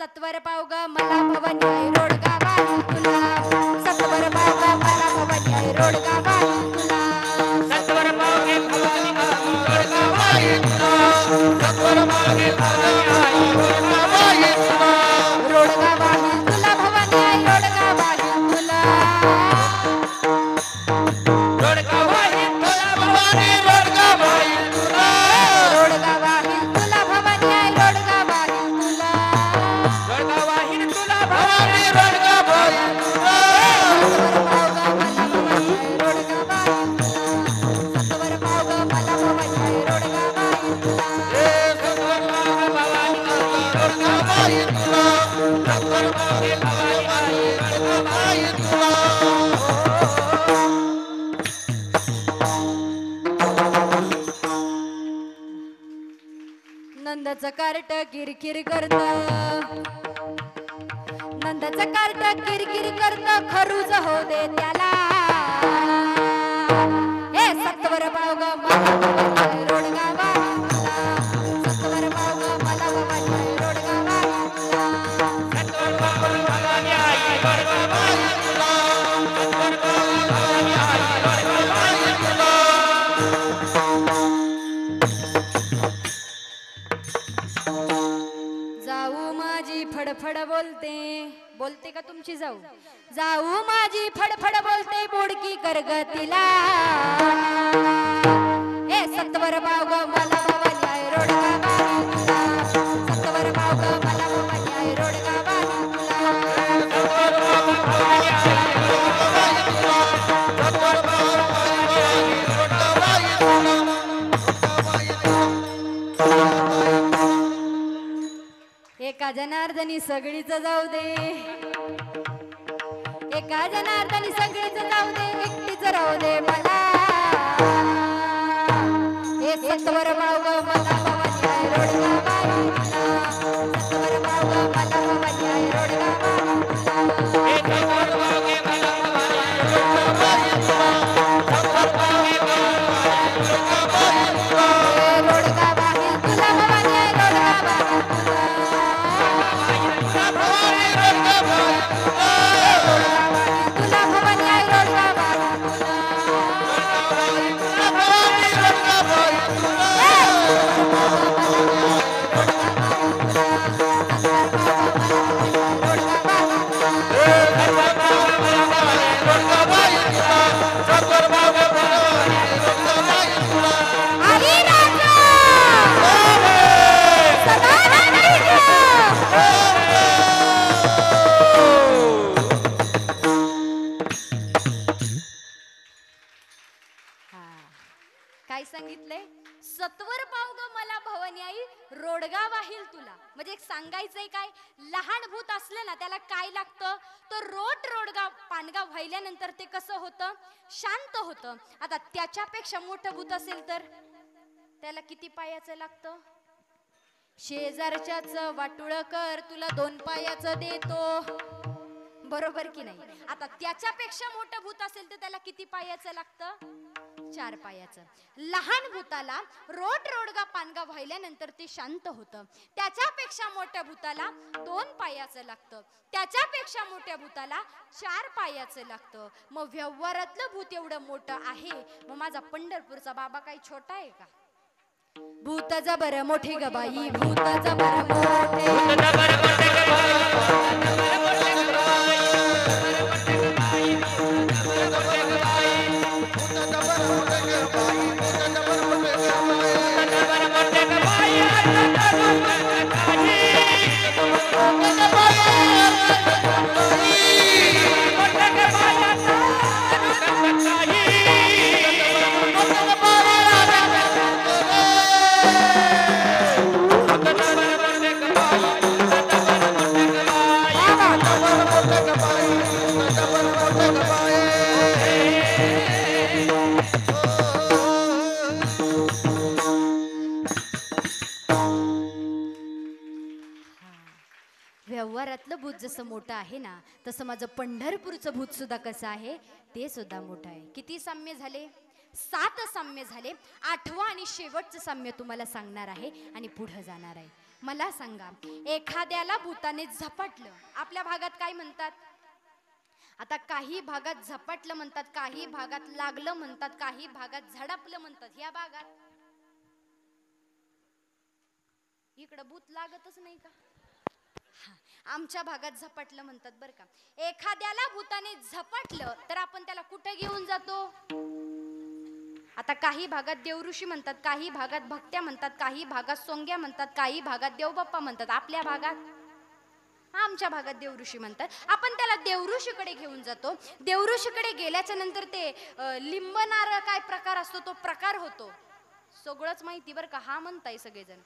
सत्वर पाव ग मला भवन्याय रोडगा बाई तुला सत्वर पाव ग मला भवन्याय रोडगा बाई तुला सत्वर पाव गे भवानी रोडगा बाई तुला सत्वर पाव गे भवानी रोडगा बाई तुला रोडगा बाई तुला भवन्याय रोडगा बाई तुला रोडगा बाई तुला भवानी रोडगा बाई तुला रोडगा बाई तुला भवन्याय रोडगा बाई तुला रोडगा बाई तुला भवानी रोडगा बाई तुला सत्वर पाव ग मला भवन्याय रोडगा बाई तुला सत्वर पाव ग मला भवन्याय रोडगा बाई तुला सत्वर पाव गे भवानी रोडगा बाई तुला नंदाचं कार्ट किरकिर करत नंदाचं कार्ट किरकिर करत खरूज हो दे त्याला हे सत्वर पाव ग मला भवन्याय रोडगा बाई तुला सत्वर पाव ग मला भवन्याय रोडगा बाई तुला सत्वर पाव गे भवानी रोडगा बाई तुला सत्वर पाव गे भवानी रोडगा बाई तुला जाऊ माझी फडफड बोलते बोलते का तुमची जाऊ जाऊ माझी फडफड बोलते बोडकी करगतीला ए सत्वर पाव ग मला भवन्याय रोडगा बाई तुला सत्वर पाव ग मला भवन्याय रोडगा बाई तुला सत्वर पाव गे भवानी रोडगा बाई तुला सत्वर पाव गे भवानी रोडगा बाई तुला एका जनार्दनी सगळीच जाऊ दे एका जनार्दनी सगळीच जाऊ दे एकटीच राहू दे मला हे सत्वर पाव ग मला भवन्याय रोडगा बाई तुला सत्वर पाव ग मला भवन्याय रोडगा बाई तुला सत्वर पाव गे मला भवानी रोडगा बाई तुला सत्वर पाव गे भवानी रोडगा बाई तुला हे रोडगा बाई तुला भवन्याय रोडगा बाई तुला भवानी रोडगा बाई तुला भवन्याय रोडगा बाई तुला भवानी रोडगा बाई तुला सत्वर पाव गे भवानी रोडगा बाई तुला सत्वर पाव गे भवानी रोडगा बाई तुला हरी राजा काय सांगितलंय सत्वर पाव ग मला भवन्याई रोडगा वाहील तुला म्हणजे एक सांगायचंय काय लहान भूत असलं ना त्याला काय लागतं तर रोडगा पानगा व्हायल्यानंतर ते कसं होतं शांत होतं आता त्याच्यापेक्षा मोठं भूत असेल तर त्याला किती पायाचं लागतं शेजारच्याच वाटुळ कर तुला 2 पायाचं देतो बरोबर की नाही आता त्याच्यापेक्षा मोठं भूत असेल तर त्याला किती पायाचं लागतं 4 पायाचं लहान भूताला रोडगा पानगा व्हायल्यानंतर ते शांत होतं त्याच्यापेक्षा मोठ्या भूताला 2 पायाचं लागतं त्याच्यापेक्षा मोठ्या भूताला 4 पायाचं लागतं मग व्यवहारातलं भूत एवढं मोठं आहे मग माझा पंढरपूरचा बाबा काही छोटा आहे का भूत जबर मोठे ग बाई भूत जबर मोठे व्यवहारातलं भूत जसं मोठं आहे ना तसं माझं पंढरपूरचं भूत सुद्धा कसं आहे ते सुद्धा मोठं आहे किती साम्य झाले 7 साम्य झाले 8वं आणि शेवटचं साम्य तुम्हाला सांगणार आहे आणि पुढे जाणार आहे मला सांगा, एखाद्याला भूताने झपाटलं, आपल्या भागात काय म्हणतात? आता काही भागात झपाटलं म्हणतात, काही भागात लागलं म्हणतात, काही भागात झडपलं म्हणतात. ह्या भागात इकडं भूत लागतच नाही का? आमच्या भागात झपाटलं म्हणतात बरं का. एखाद्याला भूताने झपाटलं तर आपण त्याला कुठे घेऊन जातो? आता काही भागात देवऋषी म्हणतात, काही भागात भक्त्या म्हणतात, काही भागात सोंग्या म्हणतात, काही भागात देवबाप्पा म्हणतात. आपल्या भागात, आमच्या भागात देवऋषी म्हणतात. आपण त्याला देवऋषीकडे घेऊन जातो. देवऋषीकडे गेल्याच्या नंतर ते लिंबनार काय प्रकार असतो तो प्रकार होतो. सगळंच माहिती बरं का, हा म्हणताय सगळेजण.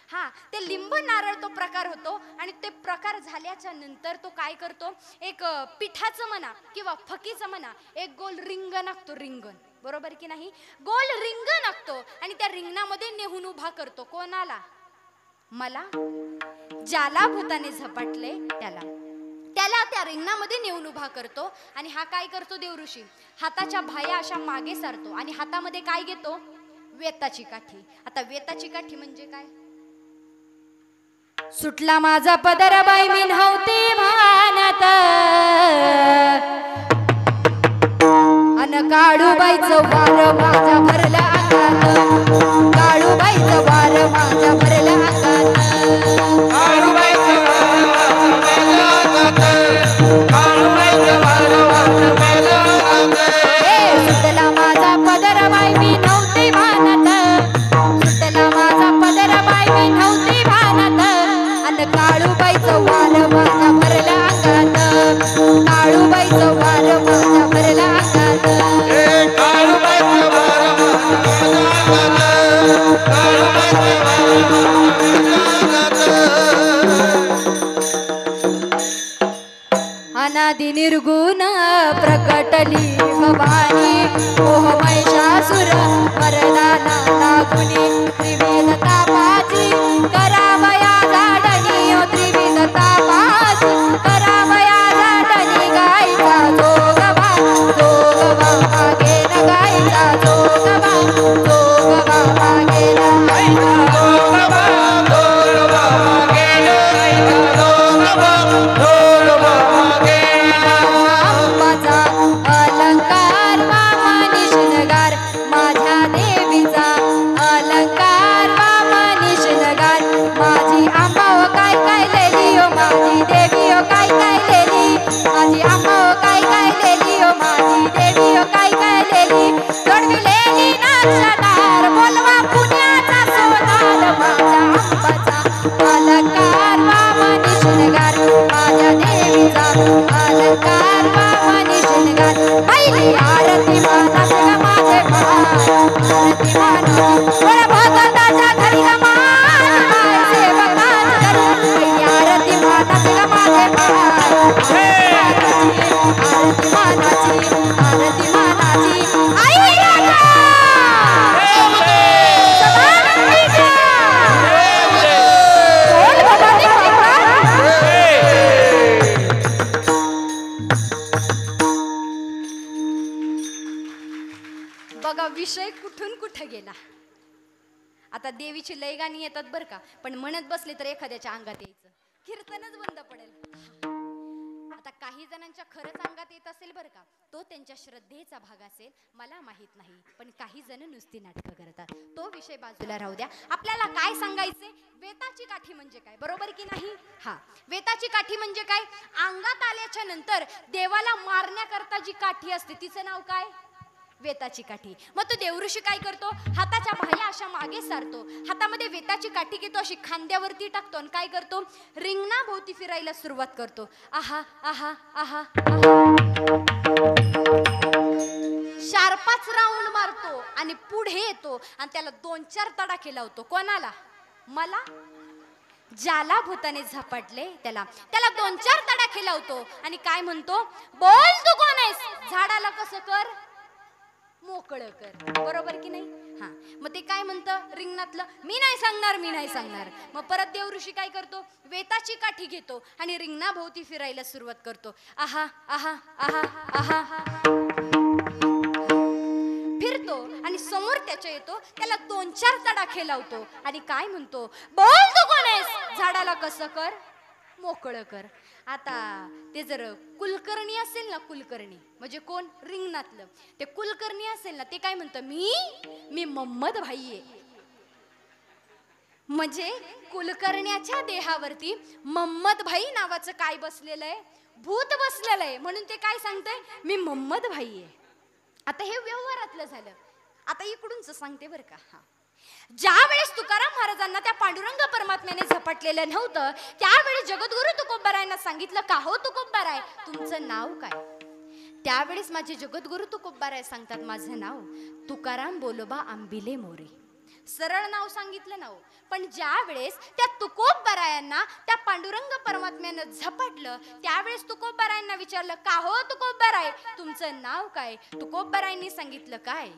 हा, ते लिंब नारळ तो प्रकार होतो. आणि ते प्रकार झाल्याच्या नंतर तो काय करतो, एक पिठाचं म्हणा किंवा फकीचं म्हणा, एक गोल रिंगण आखतो. रिंगण, बरोबर की नाही? गोल रिंगण आखतो आणि त्या रिंगणामध्ये नेहून उभा करतो. कोणाला? मला. ज्याला भूताने झपाटले त्याला त्याला त्या रिंगणामध्ये नेऊन उभा करतो. आणि हा काय करतो देवऋषी, हाताच्या भाया अशा मागे सारतो आणि हातामध्ये काय घेतो? वेताची काठी. आता वेताची काठी म्हणजे काय? सुटला माझा पदर बाई मी नव्हते भानात, अन काळूबाईचं वार माझ्या भरलं अंगात, काळूबाईचं वार माझ्या भरलं अंगात, काळूबाईचं वार काळूबाईचं वार सुटला माझा पदर बाई मी नव्हते भानात, सुटला माझा पदर बाई मी नव्हते भानात, अन काळूबाईचं वार माझ्या भरलं अंगात, काळूबाईचं वार माझ्या भरलं अंगात, काळूबाईचं अनादि निर्गुण प्रकटली भवानी, ओह महिषासुर वरदाना लागुनी, त्रिविध तापाची करावया झाडणी, ओ त्रिविध तापाची करावया झाडणी, गायचा जोगवा जोगवा मागे न गायचा जोगवा जोगवा मागे न गायचा जोगवा जोगवा मागे न गायचा जोगवा जोगवा मागे न. अंबाचा अलंकार वामनी शृंगार, माझ्या देवीचा अलंकार वामनी शृंगार, माझी आंबा ओ काय काय लेली, ओ माझी देवी ओ काय काय लेली, माझी आंबा ओ काय काय लेली, ओ माझी देवी ओ काय काय लेली, जोडविलेली नाचदार बोलवा पुण्याचा सोनार, माझ्या आंबाचा अलंकार वामनी शृंगार, माझ्या देवीचा अलंकार वामनी शृंगार, पहिली आरती मानाच ग माझे भार, आरती मानाची बळ भगताच्या घरी ग माय सेवकाच घरी, पहिली आरती मानाच ग माझे भार, आरती मानाची आरती मानाची आई राजा बघा विषय कुठून कुठे गेला. आता देवीची लय गाणी येतात बरं का, पण म्हणत बसले तर एखाद्याच्या अंगात यायचं, कीर्तनच बंद पडेल. आता काही जणांच्या खरंच अंगात येत असेल बरं का, तो त्यांच्या श्रद्धेचा भाग असेल, मला माहित नाही. पण काही जण नुसती नाटकं करतात. तो विषय बाजूला राहू द्या. आपल्याला काय सांगायचे, वेताची काठी म्हणजे काय, बरोबर की नाही? हा, वेताची काठी म्हणजे काय? अंगात आल्याच्या नंतर देवाला मारण्याकरता जी काठी असते तिचं नाव काय? वेताची काठी. मग तो देवऋषी काय करतो, हाताच्या भाया अशा मागे सारतो, हातामध्ये वेताची काठी घेतो, अशी खांद्यावरती टाकतो आणि काय करतो, रिंगणा भोवती फिरायला सुरुवात करतो. आहा आहा आहा चार पाच राऊंड मारतो आणि पुढे येतो आणि त्याला 2-4 तडाखे लावतो. कोणाला? मला. ज्याला भूताने झपाटले त्याला 2-4 तडाखे लावतो आणि काय म्हणतो, बोल तू कोण आहेस? झाडाला कसं कर, मोकळं कर, बरोबर की नाही? हा, मग ते काय म्हणतं रिंगणातलं, मी नाही सांगणार मी नाही सांगणार. मग परत देवऋषी काय करतो, वेताची काठी घेतो आणि रिंगणाभोवती फिरायला सुरुवात करतो. आहा आहा आहा आहा फिरतो आणि समोर त्याच्या येतो, त्याला 2-4 तडाखे लावतो आणि काय म्हणतो, बोल तू कोण आहेस? झाडाला कसं कर, मोकळं कर. आता ते जर कुलकर्णी असेल ना, कुलकर्णी म्हणजे कोण, रिंगणातलं ते कुलकर्णी असेल ना, ते काय म्हणतं, मी मोहम्मद भाई आहे. म्हणजे कुलकर्ण्याच्या देहावरती मोहम्मद भाई नावाचं काय बसलेलं आहे, भूत बसलेलं आहे. म्हणून ते काय सांगतंय, मी मोहम्मद भाई आहे. आता हे व्यवहारातलं झालं. आता इकडूनच सांगते बरं का. हा, ज्या वेळेस तुकाराम महाराजांना त्या पांडुरंग परमात्म्याने झपटलेलं नव्हतं, त्यावेळेस जगद्गुरु तुकोबारायांना सांगितलं, का हो तुकोबाराय, तुमचं नाव काय? त्यावेळेस माझे जगद्गुरु तुकोबाराय सांगतात, माझं नाव तुकाराम बोलोबा आंबिले मोरे. सरळ नाव सांगितलं नाव. पण ज्या वेळेस त्या तुकोबारायांना त्या पांडुरंग परमात्म्यानं झपटलं, त्यावेळेस तुकोबारायांना विचारलं, का हो तुकोबाराय, तुमचं नाव काय? तुकोबारायांनी सांगितलं, काय,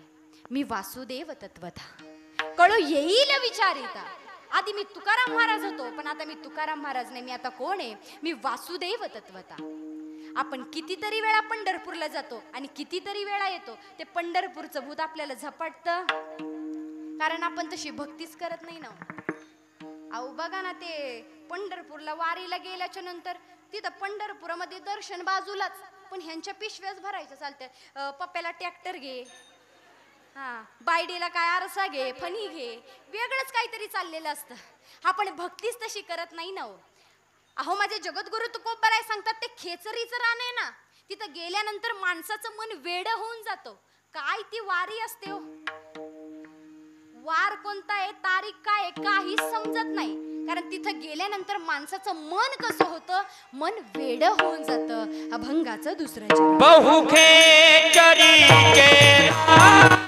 मी वासुदेव तत्वथा. कळू येईल विचारिता. आधी मी तुकाराम महाराज होतो, पण आता मी तुकाराम महाराज नाही, मी आता कोण आहे, मी वासुदेव तत्वता. आपण कितीतरी वेळा पंढरपूरला जातो आणि कितीतरी वेळा येतो, ते पंढरपूरचं भूत आपल्याला झपटतं, कारण आपण तशी भक्तीच करत नाही ना. अहो बघा ना, ते पंढरपूरला वारीला गेल्याच्या नंतर तिथं पंढरपुरामध्ये दर्शन बाजूलाच, पण ह्यांच्या पिशव्याच भरायच्या चालते. पप्प्याला ट्रॅक्टर घे, हा, बायडीला काय आरसा घे, फणी घे, वेगळंच काहीतरी चाललेलं असतं. आपण भक्तीच तशी करत नाही ना. अहो माझे जगद्गुरु तुकोबाराय सांगतात, ते खेचरीचं रान आहे ना, तिथं गेल्यानंतर माणसाचं मन वेडं होऊन जातं. काय ती वारी असते हो. वार कोणता आहे, तारीख काय आहे, काही समजत नाही. कारण तिथं गेल्यानंतर माणसाचं मन कसं होतं, मन वेडं होऊन जातं. अभंगाचं दुसरं बहु खेचरी के